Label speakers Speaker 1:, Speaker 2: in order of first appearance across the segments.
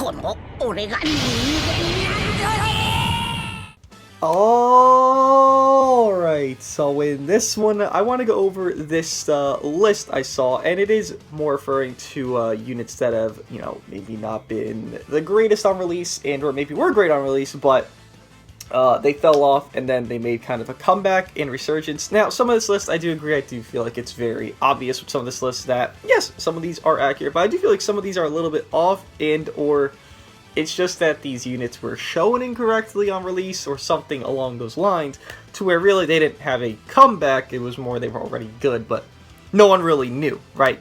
Speaker 1: この俺が人間なんだ。
Speaker 2: Alright, so in this one, I want to go over this list I saw, and it is more referring to units that have, you know, maybe not been the greatest on release, and or maybe were great on release, but they fell off, and then they made kind of a comeback and resurgence. Now, some of this list, I do agree, I do feel like it's very obvious with some of this list that, yes, some of these are accurate, but I do feel like some of these are a little bit off, and or it's just that these units were shown incorrectly on release or something along those lines, to where really they didn't have a comeback, it was more they were already good, but no one really knew, right?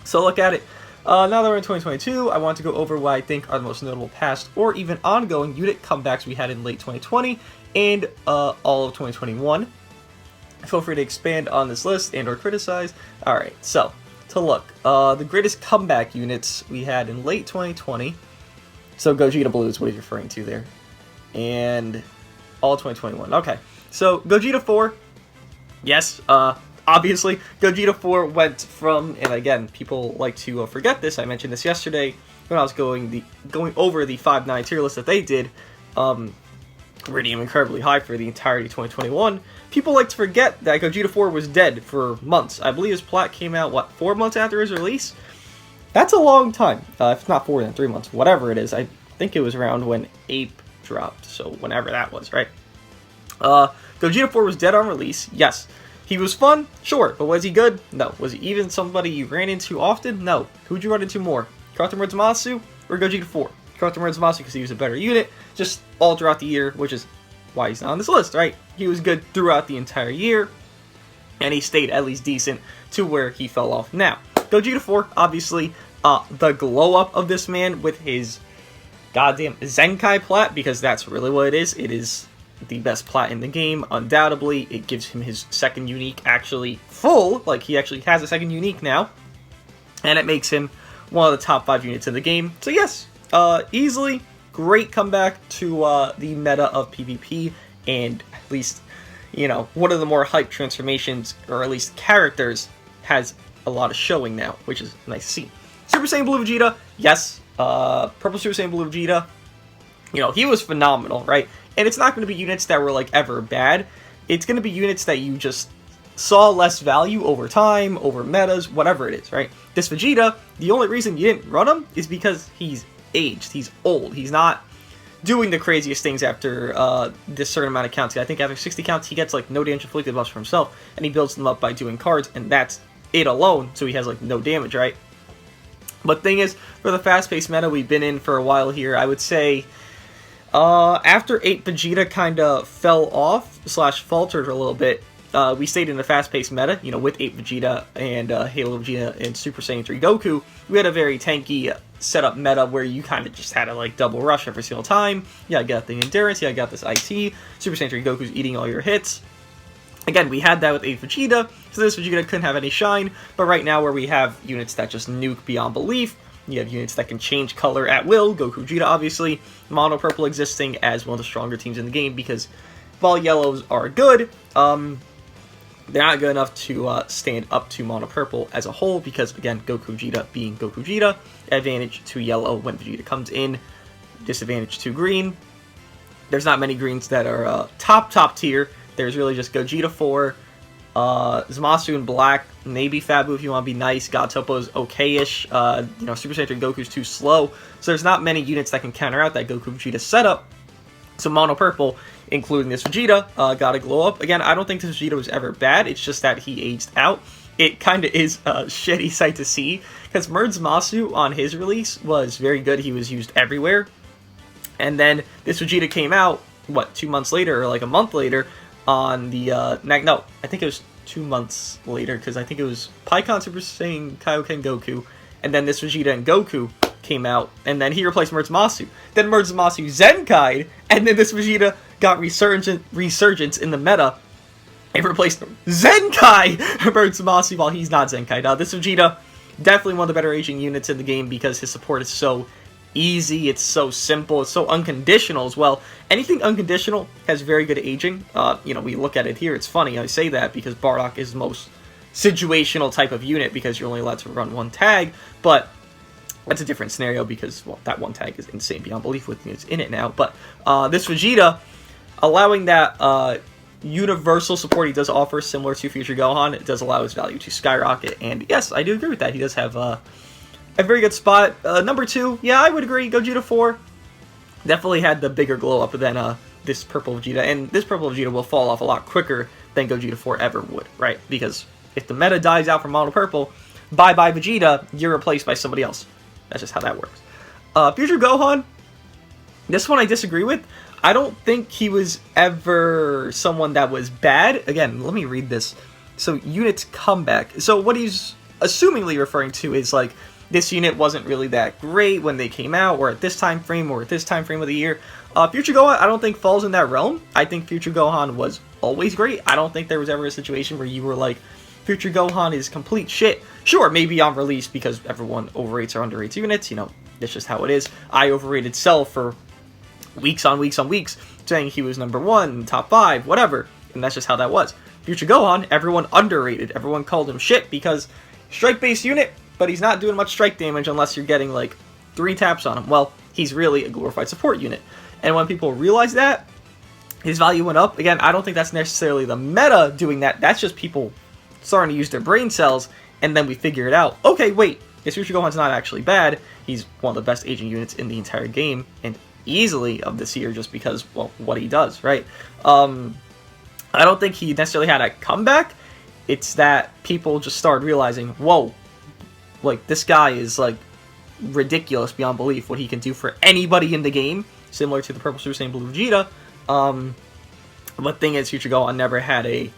Speaker 2: So look at it. Now that we're in 2022, I want to go over what I think are the most notable past or even ongoing unit comebacks we had in late 2020 and all of 2021. Feel free to expand on this list and or criticize. Alright, so, to look. The greatest comeback units we had in late 2020. So Gogeta Blue is what he's referring to there. And all 2021. Okay. So Gogeta 4. Yes, obviously, Gogeta 4 went from, and again, people like to forget this, I mentioned this yesterday when I was going over the 5-9 tier list that they did, rating him incredibly high for the entirety of 2021. People like to forget that Gogeta 4 was dead for months. I believe his plat came out, what, 4 months after his release? That's a long time, if not 4 then 3 months, whatever it is. I think it was around when Ape dropped, so whenever that was, right? Gogeta 4 was dead on release, yes. He was fun, sure, but was he good? No. Was he even somebody you ran into often? No. Who'd you run into more? Karuta Muradzamasu or Gogeta 4? Karuta Muradzamasu because he was a better unit, just all throughout the year, which is why he's not on this list, right? He was good throughout the entire year, and he stayed at least decent to where he fell off. Now, Gogeta 4, obviously, the glow-up of this man with his goddamn Zenkai plat, because that's really what it is. It is the best plat in the game, undoubtedly. It gives him his second unique actually full, like he actually has a second unique now, and it makes him one of the top 5 units in the game. So yes, easily, great comeback to the meta of PvP, and at least, you know, one of the more hype transformations, or at least characters, has a lot of showing now, which is nice to see. Super Saiyan Blue Vegeta, yes. Purple Super Saiyan Blue Vegeta, you know, he was phenomenal, right? And it's not going to be units that were, like, ever bad. It's going to be units that you just saw less value over time, over metas, whatever it is, right? This Vegeta, the only reason you didn't run him is because he's aged, he's old, he's not doing the craziest things after this certain amount of counts. I think after 60 counts, he gets, like, no damage inflicted buffs for himself, and he builds them up by doing cards, and that's it alone, so he has, like, no damage, right? But thing is, for the fast-paced meta we've been in for a while here, I would say after 8 Vegeta kind of fell off, / faltered a little bit, we stayed in the fast-paced meta, you know, with 8 Vegeta and Halo Vegeta and Super Saiyan 3 Goku. We had a very tanky setup meta where you kind of just had to, like, double rush every single time. Yeah, I got the endurance, yeah, I got this IT, Super Saiyan 3 Goku's eating all your hits. Again, we had that with 8 Vegeta, so this Vegeta couldn't have any shine, but right now where we have units that just nuke beyond belief, you have units that can change color at will, Goku Vegeta obviously, Mono Purple existing as one of the stronger teams in the game, because while Yellows are good, they're not good enough to stand up to Mono Purple as a whole, because again, Goku Vegeta being Goku Vegeta, advantage to Yellow when Vegeta comes in, disadvantage to Green. There's not many Greens that are top tier. There's really just Gogeta 4, Zamasu in black, maybe Fabu if you want to be nice, God Topo's okay-ish, you know, Super Saiyan 3 Goku's too slow, so there's not many units that can counter out that Goku Vegeta setup. So Mono Purple, including this Vegeta, got a glow up. Again, I don't think this Vegeta was ever bad, it's just that he aged out. It kind of is a shitty sight to see, because Zamasu on his release was very good, he was used everywhere, and then this Vegeta came out, what, 2 months later, or like a month later, on the, no, I think it was 2 months later, because I think it was Pikkon Super Saiyan Kaioken Goku, and then this Vegeta and Goku came out, and then he replaced Muradzamasu. Then Muradzamasu Zenkai'd, and then this Vegeta got resurgence in the meta, and replaced Zenkai Muradzamasu while he's not Zenkai. Now, this Vegeta, definitely one of the better aging units in the game, because his support is so easy, it's so simple, it's so unconditional as well. Anything unconditional has very good aging. You know, we look at it here, it's funny I say that because Bardock is the most situational type of unit because you're only allowed to run one tag, but That's a different scenario because, well, that one tag is insane beyond belief with units in it now. But this Vegeta, allowing that universal support he does offer, similar to Future Gohan, it does allow his value to skyrocket. And yes, I do agree with that. He does have a very good spot. Number 2, yeah, I would agree. Gogeta 4 definitely had the bigger glow up than this purple Vegeta. And this purple Vegeta will fall off a lot quicker than Gogeta 4 ever would, right? Because if the meta dies out from Mono Purple, bye-bye Vegeta, you're replaced by somebody else. That's just how that works. Future Gohan, this one I disagree with. I don't think he was ever someone that was bad. Again, let me read this. So, unit's comeback. So, what he's assumingly referring to is, like, this unit wasn't really that great when they came out, or at this time frame, or at this time frame of the year. Future Gohan, I don't think falls in that realm. I think Future Gohan was always great. I don't think there was ever a situation where you were like, Future Gohan is complete shit. Sure, maybe on release because everyone overrates or underrates units. You know, that's just how it is. I overrated Cell for weeks on weeks on weeks, saying he was number 1, top 5, whatever. And that's just how that was. Future Gohan, everyone underrated. Everyone called him shit because strike-based unit, but he's not doing much strike damage unless you're getting like 3 taps on him. Well, he's really a glorified support unit. And when people realize that, his value went up. Again, I don't think that's necessarily the meta doing that. That's just people starting to use their brain cells, and then we figure it out. Okay, wait, this Future Gohan's not actually bad. He's one of the best aging units in the entire game, and easily of this year just because, well, what he does, right? I don't think he necessarily had a comeback. It's that people just started realizing, whoa, like, this guy is, like, ridiculous beyond belief what he can do for anybody in the game, similar to the Purple Super Saiyan Blue Vegeta. But thing is, Future Gohan never had a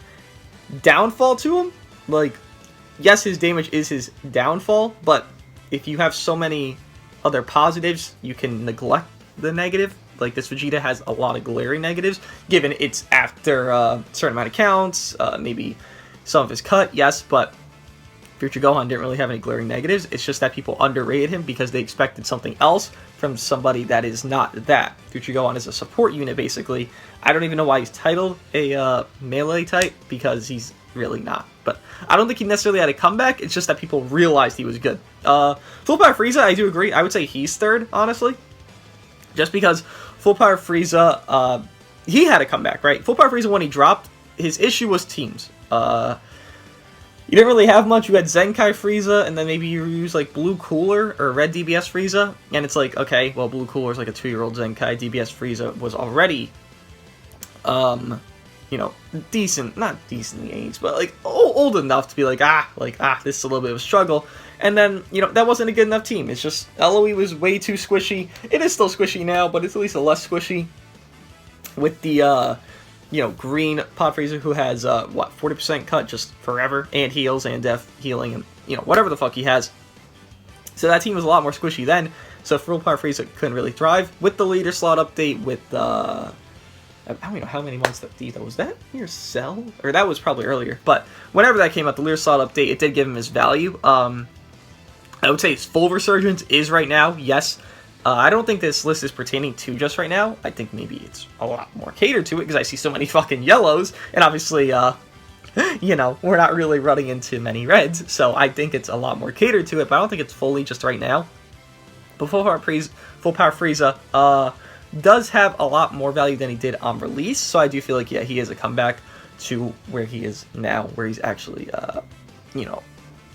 Speaker 2: downfall to him. Like, yes, his damage is his downfall, but if you have so many other positives, you can neglect the negative. Like, this Vegeta has a lot of glaring negatives, given it's after a certain amount of counts, maybe some of his cut, yes, but Future Gohan didn't really have any glaring negatives. It's just that people underrated him because they expected something else from somebody that is not that. Future Gohan is a support unit, basically. I don't even know why he's titled a melee type, because he's really not. But I don't think he necessarily had a comeback. It's just that people realized he was good. Full Power Frieza, I do agree. I would say he's third, honestly. Just because Full Power Frieza, he had a comeback, right? Full Power Frieza, when he dropped, his issue was teams. You didn't really have much. You had Zenkai Frieza, and then maybe you use like Blue Cooler or Red DBS Frieza, and it's like, okay, well, Blue Cooler is like a 2-year-old Zenkai. DBS Frieza was already, you know, decent, not decently aged, but like old enough to be like, this is a little bit of a struggle. And then, you know, that wasn't a good enough team. It's just, LOE was way too squishy. It is still squishy now, but it's at least a less squishy. With the, you know, green Pod Frieza who has, 40% cut just forever, and heals, and death healing, and, you know, whatever the fuck he has. So that team was a lot more squishy then, so Full Power Frieza couldn't really thrive. With the leader slot update, with, I don't know how many months that was that near Cell? Or that was probably earlier, but whenever that came out, the leader slot update, it did give him his value. I would say his full resurgence is right now, yes. I don't think this list is pertaining to just right now. I think maybe it's a lot more catered to it because I see so many fucking yellows, and obviously, you know, we're not really running into many reds, so I think it's a lot more catered to it, but I don't think it's fully just right now. But Full Power Frieza does have a lot more value than he did on release, so I do feel like, yeah, he is a comeback to where he is now, where he's actually, you know,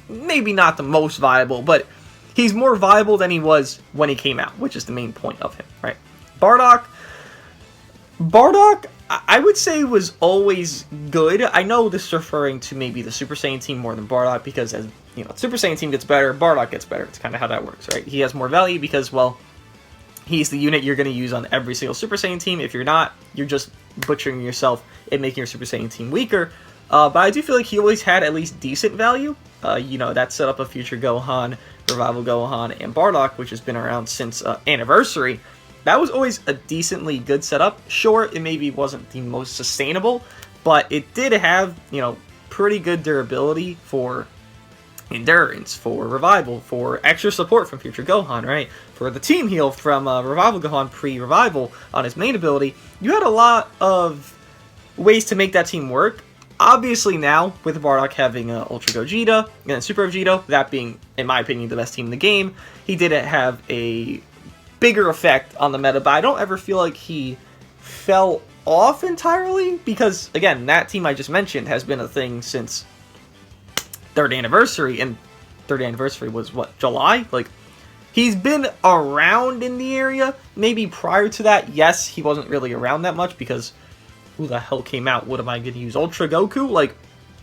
Speaker 2: maybe not the most viable, but he's more viable than he was when he came out, which is the main point of him, right? Bardock, I would say was always good. I know this is referring to maybe the Super Saiyan team more than Bardock, because as, you know, the Super Saiyan team gets better, Bardock gets better. It's kind of how that works, right? He has more value because, well, he's the unit you're going to use on every single Super Saiyan team. If you're not, you're just butchering yourself and making your Super Saiyan team weaker. But I do feel like he always had at least decent value. You know, that setup of Future Gohan, Revival Gohan, and Bardock, which has been around since Anniversary, that was always a decently good setup. Sure, it maybe wasn't the most sustainable, but it did have, you know, pretty good durability for endurance, for revival, for extra support from Future Gohan, right? For the team heal from Revival Gohan pre-revival on his main ability. You had a lot of ways to make that team work. Obviously now, with Bardock having Ultra Gogeta and then Super Vegeta, that being, in my opinion, the best team in the game, he didn't have a bigger effect on the meta, but I don't ever feel like he fell off entirely, because, again, that team I just mentioned has been a thing since 3rd anniversary, and 3rd anniversary was, what, July? Like, he's been around in the area. Maybe prior to that, yes, he wasn't really around that much, because who the hell came out? What am I going to use? Ultra Goku? Like,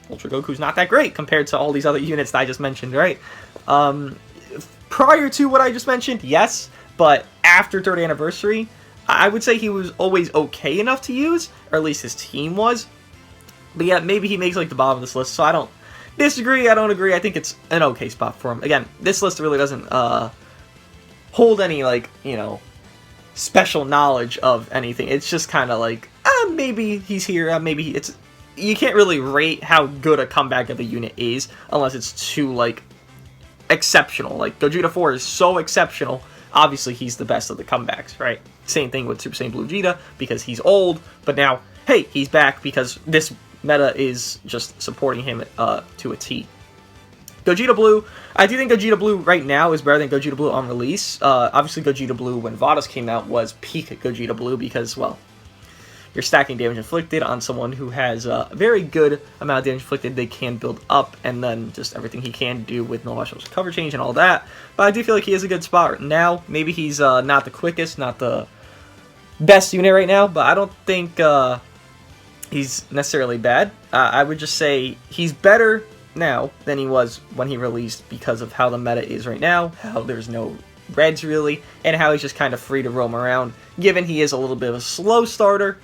Speaker 2: Ultra Goku's not that great compared to all these other units that I just mentioned, right? Prior to what I just mentioned, yes, but after 3rd anniversary, I would say he was always okay enough to use, or at least his team was. But yeah, maybe he makes like the bottom of this list, so I don't disagree, I don't agree, I think it's an okay spot for him. Again, this list really doesn't hold any, like, you know, special knowledge of anything. It's just kind of like, maybe he's here, maybe it's... You can't really rate how good a comeback of a unit is unless it's too, like, exceptional. Like, Gogeta 4 is so exceptional, obviously he's the best of the comebacks, right? Same thing with Super Saiyan Blue Vegeta, because he's old, but now, hey, he's back because this meta is just supporting him to a T. Gogeta Blue, I do think Gogeta Blue right now is better than Gogeta Blue on release. Obviously, Gogeta Blue, when Vados came out, was peak Gogeta Blue because, well, you're stacking damage inflicted on someone who has a very good amount of damage inflicted. They can build up, and then just everything he can do with no special cover change and all that. But I do feel like he is a good spot now. Maybe he's not the quickest, not the best unit right now, but I don't think he's necessarily bad. I would just say he's better now than he was when he released because of how the meta is right now, how there's no reds really, and how he's just kind of free to roam around. Given he is a little bit of a slow starter,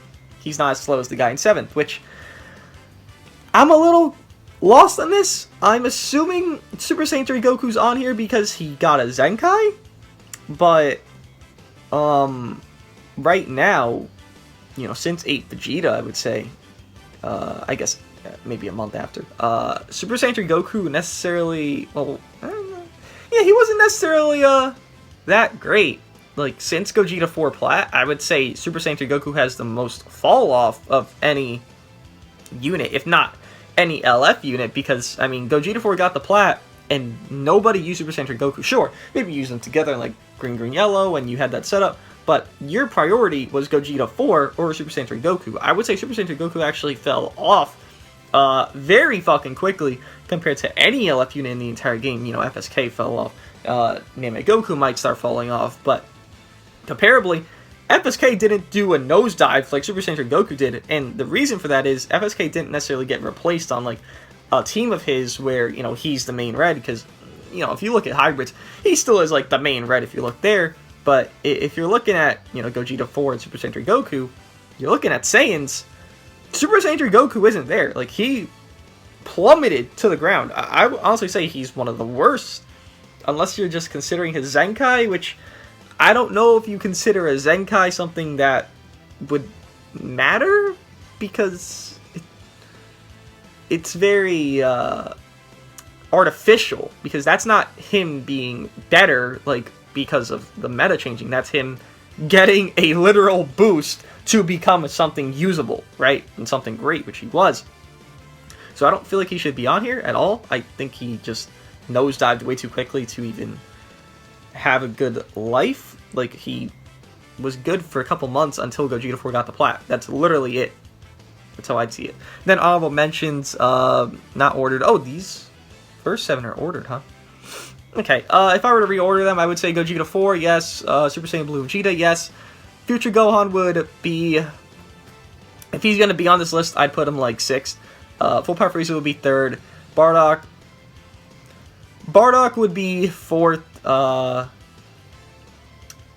Speaker 2: he's not as slow as the guy in 7th, which I'm a little lost on this. I'm assuming Super Saiyan 3 Goku's on here because he got a Zenkai, but right now, you know, since 8 Vegeta, I would say, I guess maybe a month after, Super Saiyan 3 Goku necessarily, well, I don't know. Yeah, he wasn't necessarily that great. Like, since Gogeta 4 Plat, I would say Super Saiyan 3 Goku has the most fall off of any unit, if not any LF unit, because, I mean, Gogeta 4 got the Plat, and nobody used Super Saiyan 3 Goku. Sure, maybe you used them together in, like, green, green, yellow, and you had that setup, but your priority was Gogeta 4 or Super Saiyan 3 Goku. I would say Super Saiyan 3 Goku actually fell off very fucking quickly compared to any LF unit in the entire game. You know, FSK fell off. Namek Goku might start falling off, but comparably, FSK didn't do a nosedive like Super Saiyan 3 Goku did, and the reason for that is FSK didn't necessarily get replaced on, like, a team of his where, you know, he's the main red, because, you know, if you look at hybrids, he still is, like, the main red if you look there, but if you're looking at, you know, Gogeta 4 and Super Saiyan 3 Goku, you're looking at Saiyans, Super Saiyan 3 Goku isn't there. Like, he plummeted to the ground. I would honestly say he's one of the worst, unless you're just considering his Zenkai, which I don't know if you consider a Zenkai something that would matter, because it's very artificial, because that's not him being better, like, because of the meta changing. That's him getting a literal boost to become something usable, right? And something great, which he was. So I don't feel like he should be on here at all. I think he just nosedived way too quickly to even have a good life. Like, he was good for a couple months until Gogeta 4 got the Plat. That's literally it. That's how I'd see it. Then honorable mentions, not ordered. Oh, these first 7 are ordered, huh? Okay, if I were to reorder them, I would say Gogeta 4, yes. Super Saiyan Blue Vegeta, yes. Future Gohan would be... If he's going to be on this list, I'd put him, like, 6th. Full Power Frieza would be 3rd. Bardock would be 4th.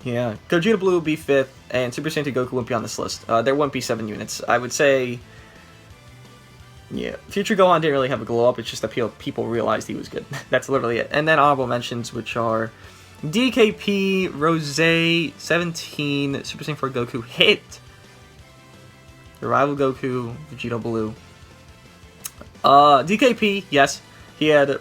Speaker 2: Yeah, Gogeta Blue would be 5th. And Super Saiyan 2 Goku wouldn't be on this list. There wouldn't be 7 units. I would say... Yeah, Future Gohan didn't really have a glow up, it's just that people realized he was good. That's literally it. And then honorable mentions, which are DKP, Rose, 17, Super Saiyan 4 Goku, Hit, the Rival Goku, Vegeta Blue. DKP, yes, he had...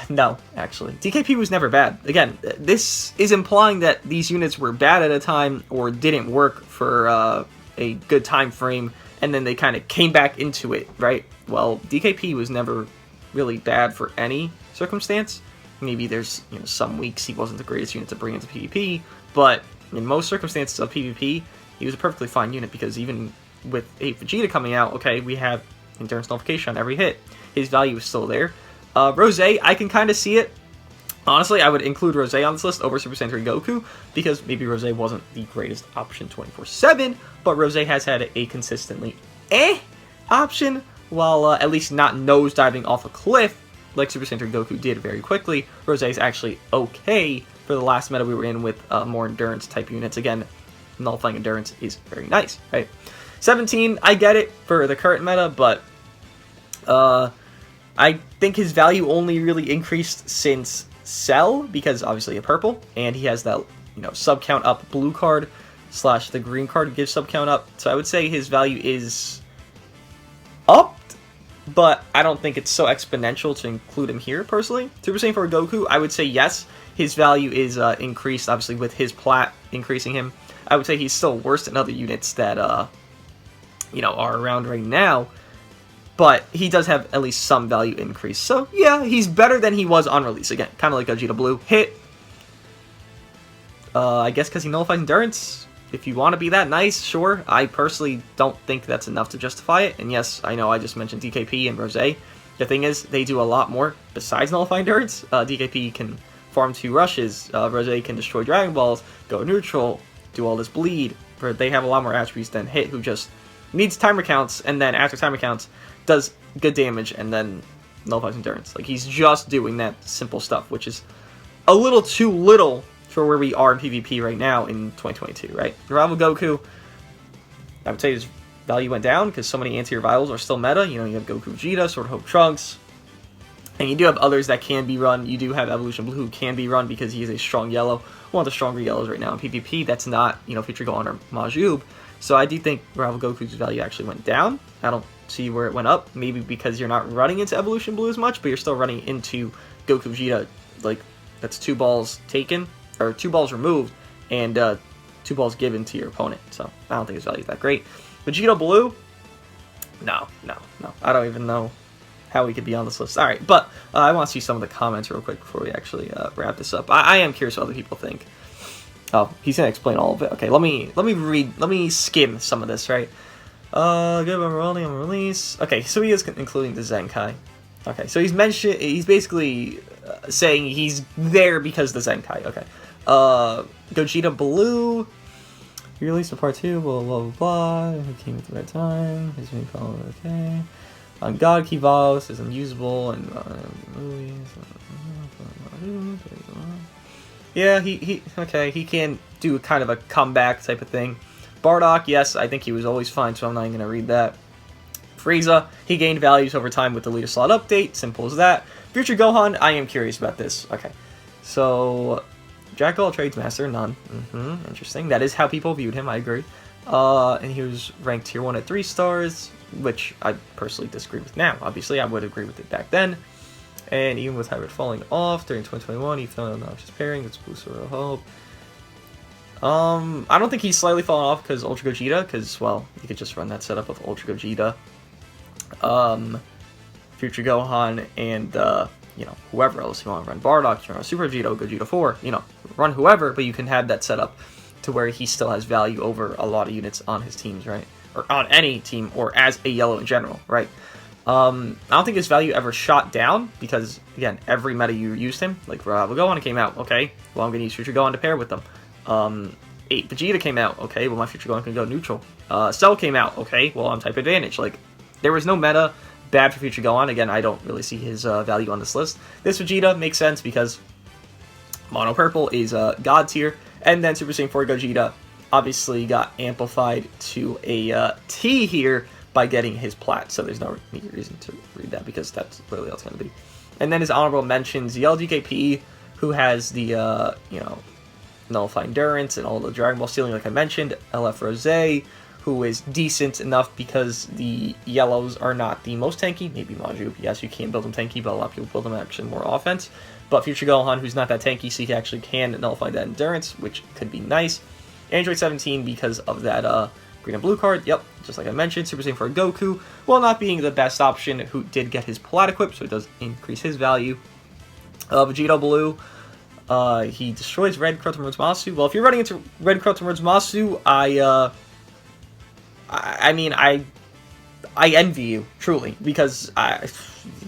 Speaker 2: No, actually. DKP was never bad. Again, this is implying that these units were bad at a time or didn't work for a good time frame, and then they kind of came back into it, right? Well, DKP was never really bad for any circumstance. Maybe there's some weeks he wasn't the greatest unit to bring into PvP, but in most circumstances of PvP, he was a perfectly fine unit because even with a Vegeta coming out, okay, we have endurance nullification on every hit. His value is still there. Rose, I can kind of see it. Honestly, I would include Rose on this list over Super Saiyan 3 Goku, because maybe Rose wasn't the greatest option 24/7, but Rose has had a consistently option, while at least not nosediving off a cliff like Super Saiyan 3 Goku did very quickly. Rose is actually okay for the last meta we were in with more endurance type units. Again, nullifying endurance is very nice, right? 17, I get it for the current meta, but I think his value only really increased since Cell, because obviously a purple, and he has that sub count up blue card / the green card gives sub count up. So I would say his value is upped, but I don't think it's so exponential to include him here personally. Super Saiyan 4 Goku, I would say yes, his value is increased obviously with his plat increasing him. I would say he's still worse than other units that are around right now, but he does have at least some value increase. So yeah, he's better than he was on release. Again, kind of like Gogeta Blue. Hit, I guess because he nullifies endurance. If you want to be that nice, sure. I personally don't think that's enough to justify it. And yes, I know I just mentioned DKP and Rose. The thing is, they do a lot more besides nullify endurance. DKP can farm 2 rushes. Rose can destroy Dragon Balls, go neutral, do all this bleed. They have a lot more attributes than Hit, who just needs timer counts, and then after timer counts, does good damage, and then nullifies endurance. Like, he's just doing that simple stuff, which is a little too little for where we are in PvP right now in 2022, right? Rival Goku, I would say his value went down because so many anti rivals are still meta. You have Goku Vegeta, Sword Hope Trunks, and you do have others that can be run. You do have Evolution Blue who can be run because he is a strong yellow, one of the stronger yellows right now in PvP. That's not, Future Gohan or Majub. So I do think Rival Goku's value actually went down. I don't see where it went up. Maybe because you're not running into Evolution Blue as much, but you're still running into Goku Vegeta. Like, that's 2 balls taken, or 2 balls removed, and 2 balls given to your opponent. So I don't think his value is that great. Vegeta Blue? No. I don't even know how we could be on this list. Alright, but I want to see some of the comments real quick before we actually wrap this up. I am curious what other people think. Oh, he's gonna explain all of it. Okay, let me skim some of this, right? Good on rolling on release. Okay, so he is including the Zenkai. Okay, so he's basically saying he's there because of the Zenkai. Okay. Gogeta Blue. He released a part 2, blah blah blah. He came at the right time. His main follower, okay. On God Kivalos is unusable and movies. Yeah, he can do kind of a comeback type of thing. Bardock, yes, I think he was always fine, so I'm not even going to read that. Frieza, he gained values over time with the leader slot update, simple as that. Future Gohan, I am curious about this. Okay, so Jack All Trades Master, none. Interesting. That is how people viewed him, I agree. And he was ranked tier 1 at 3 stars, which I personally disagree with now. Obviously, I would agree with it back then. And even with Hybrid falling off during 2021, he found an obnoxious pairing that's boost of hope. I don't think he's slightly fallen off because Ultra Gogeta, because, well, you could just run that setup of Ultra Gogeta, Future Gohan, and, whoever else. You want to run Bardock, you run Super Vegeta, Gogeta 4, run whoever, but you can have that setup to where he still has value over a lot of units on his teams, right? Or on any team, or as a yellow in general, right? I don't think his value ever shot down, because, again, every meta you used him, like Rival Gohan came out, okay, well, I'm going to use Future Gohan to pair with them. 8 Vegeta came out, okay, well, my Future Gohan can go neutral. Cell came out, okay, well, I'm type advantage. Like, there was no meta bad for Future Gohan. Again, I don't really see his value on this list. This Vegeta makes sense because Mono Purple is God tier, and then Super Saiyan 4 Gogeta obviously got amplified to a T here by getting his plat, so there's no reason to read that because that's literally all it's going to be. And then his honorable mentions, LGKP, who has the, Nullify Endurance and all the Dragon Ball stealing, like I mentioned. LF Rose, who is decent enough because the yellows are not the most tanky. Maybe Majub, yes, you can build them tanky, but a lot of people build them actually more offense. But Future Gohan, who's not that tanky, so he actually can nullify that endurance, which could be nice. Android 17, because of that Green and blue card, yep, just like I mentioned, Super Saiyan for Goku, while not being the best option, who did get his Plat equipped, so it does increase his value. Vegeta blue, he destroys red Crotomer's Masu. Well, if you're running into red Crotomer's Masu, I envy you, truly, because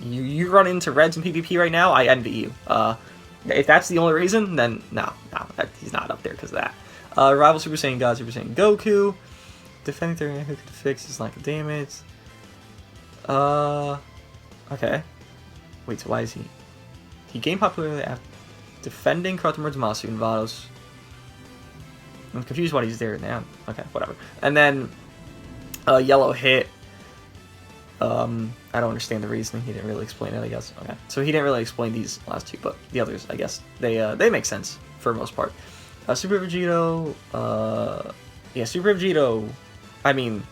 Speaker 2: you run into reds in PvP right now, I envy you. If that's the only reason, then no, he's not up there because of that. Rival Super Saiyan God, Super Saiyan Goku. Defending their who could fix his lack of damage. Okay. Wait, so why is he? He gained popularity after defending Crotomer's Masu and Vados. I'm confused why he's there now. Okay, whatever. And then, yellow hit. I don't understand the reasoning. He didn't really explain it, I guess. Okay, so he didn't really explain these last two, but the others, I guess, they make sense for the most part. Super Vegito, yeah, Super Vegito. I mean,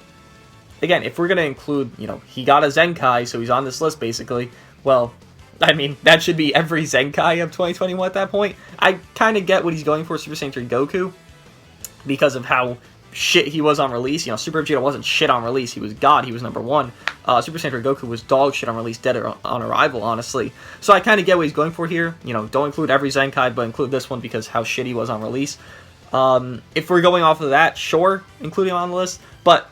Speaker 2: again, if we're gonna include, you know, he got a Zenkai, so he's on this list basically. Well, I mean, that should be every Zenkai of 2021 at that point. I kind of get what he's going for, Super Saiyan 3 Goku, because of how shit he was on release. You know, Super Vegeta wasn't shit on release. He was God. He was number one. Super Saiyan 3 Goku was dog shit on release, dead on arrival, honestly. So I kind of get what he's going for here. You know, don't include every Zenkai, but include this one because how shit he was on release. If we're going off of that, sure, include him on the list. But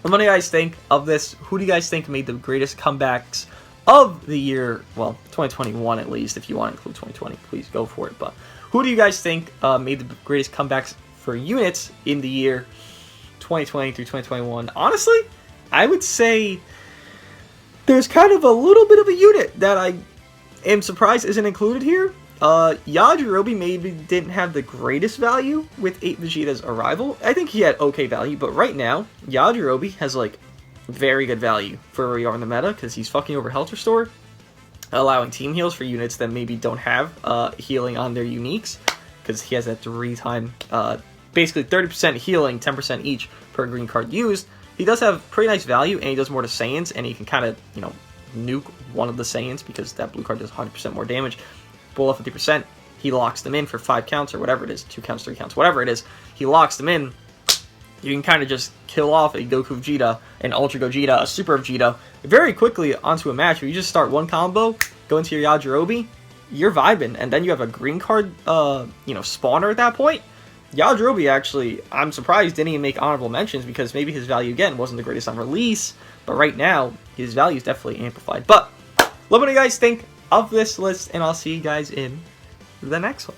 Speaker 2: what do you guys think of this? Who do you guys think made the greatest comebacks of the year? Well, 2021 at least. If you want to include 2020, please go for it. But who do you guys think made the greatest comebacks for units in the year 2020 through 2021? Honestly, I would say there's kind of a little bit of a unit that I am surprised isn't included here. Yajirobe maybe didn't have the greatest value with 8 Vegeta's arrival. I think he had okay value, but right now, Yajirobe has, like, very good value for where we are in the meta, because he's fucking over Health Restore, allowing team heals for units that maybe don't have healing on their uniques, because he has that 3-time, basically 30% healing, 10% each per green card used. He does have pretty nice value, and he does more to Saiyans, and he can kind of, you know, nuke one of the Saiyans, because that blue card does 100% more damage. Below 50%, he locks them in for 5 counts, or whatever it is, 2 counts, 3 counts, whatever it is. He locks them in. You can kind of just kill off a Goku Vegeta, an Ultra Gogeta, a Super Vegeta, very quickly onto a match where you just start one combo, go into your Yajirobe, you're vibing, and then you have a green card, you know, spawner at that point. Yajirobe, actually, I'm surprised didn't even make honorable mentions, because maybe his value, again, wasn't the greatest on release, but right now, his value is definitely amplified. But, let me know what you guys think of this list, and I'll see you guys in the next one.